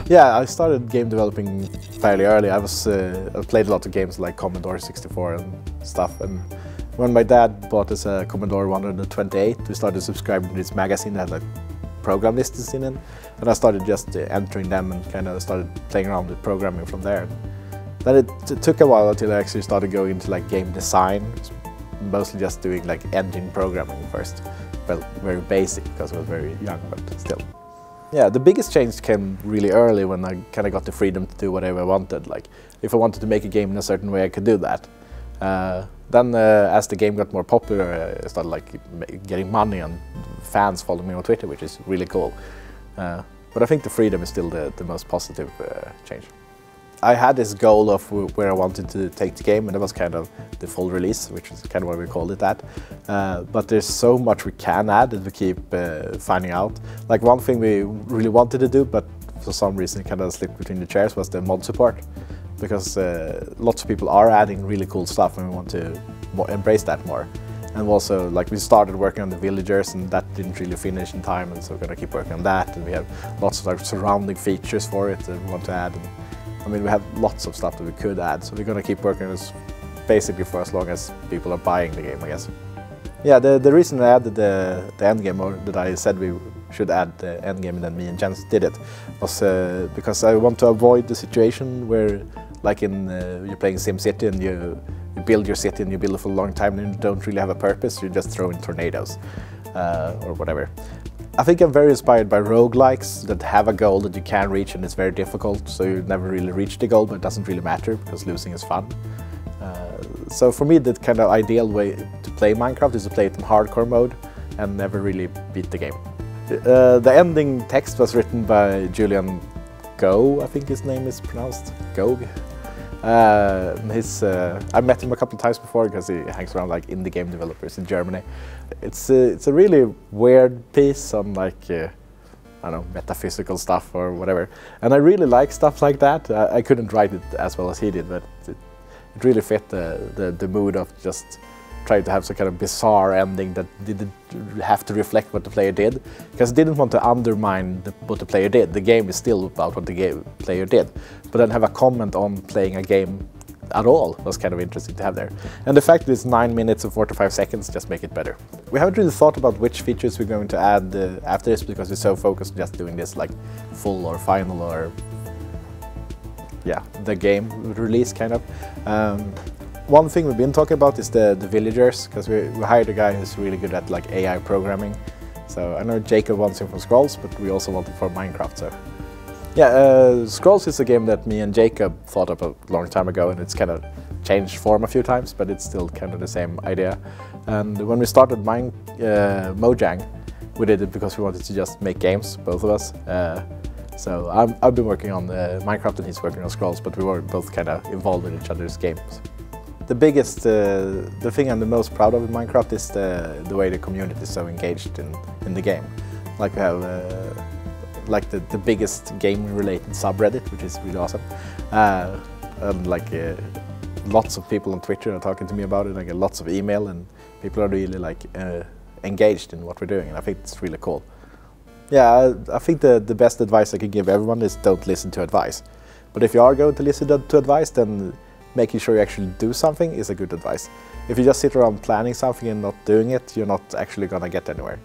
Yeah, I started game developing fairly early. I played a lot of games like Commodore 64 and stuff. And when my dad bought us a Commodore 128, we started subscribing to this magazine that had like program lists in it. And I started just entering them and kind of started playing around with programming from there. Then it took a while until I actually started going into like game design, mostly just doing like engine programming first. Felt very basic because I was very young, but still. Yeah, the biggest change came really early when I kind of got the freedom to do whatever I wanted. Like, if I wanted to make a game in a certain way, I could do that. Then, as the game got more popular, I started like getting money and fans following me on Twitter, which is really cool. But I think the freedom is still the most positive change. I had this goal of where I wanted to take the game, and that was kind of the full release, which is kind of why we called it that. But there's so much we can add that we keep finding out. Like one thing we really wanted to do, but for some reason it kind of slipped between the chairs, was the mod support. Because lots of people are adding really cool stuff, and we want to embrace that more. And also, like, we started working on the villagers, and that didn't really finish in time, and so we're going to keep working on that. And we have lots of like surrounding features for it that we want to add. And, I mean, we have lots of stuff that we could add, so we're going to keep working on this basically for as long as people are buying the game, I guess. Yeah, the reason I added the endgame, or that I said we should add the endgame and then me and Jens did it, was because I want to avoid the situation where, like in you're playing SimCity and you build your city and you build it for a long time and you don't really have a purpose, you just throw in tornadoes or whatever. I think I'm very inspired by roguelikes that have a goal that you can reach and it's very difficult, so you never really reach the goal, but it doesn't really matter because losing is fun. So for me, the kind of ideal way to play Minecraft is to play it in hardcore mode and never really beat the game. The ending text was written by Julian Go, I think his name is pronounced, Gog. I met him a couple of times before because he hangs around like indie game developers in Germany. It's a really weird piece on like I don't know, metaphysical stuff or whatever, and I really like stuff like that. I couldn't write it as well as he did, but it really fit the mood of just trying to have some kind of bizarre ending that didn't have to reflect what the player did, because I didn't want to undermine what the player did. The game is still about what the player did, but then have a comment on playing a game at all was kind of interesting to have there. And the fact that it's 9 minutes and 45 seconds just make it better. We haven't really thought about which features we're going to add after this, because we're so focused on just doing this like full or final or yeah, the game release kind of. One thing we've been talking about is the villagers, because we hired a guy who's really good at like AI programming. So I know Jacob wants him from Scrolls, but we also want him for Minecraft. So yeah, Scrolls is a game that me and Jacob thought of a long time ago, and it's kind of changed form a few times, but it's still kind of the same idea. And when we started Mojang, we did it because we wanted to just make games, both of us. So I've been working on Minecraft and he's working on Scrolls, but we were both kind of involved in each other's games. The biggest, the thing I'm the most proud of in Minecraft is the way the community is so engaged in the game. Like we have like the biggest game-related subreddit, which is really awesome. And like lots of people on Twitter are talking to me about it. I get lots of email, and people are really like engaged in what we're doing, and I think it's really cool. Yeah, I think the best advice I can give everyone is don't listen to advice. But if you are going to listen to advice, then making sure you actually do something is a good advice. If you just sit around planning something and not doing it, you're not actually gonna get anywhere.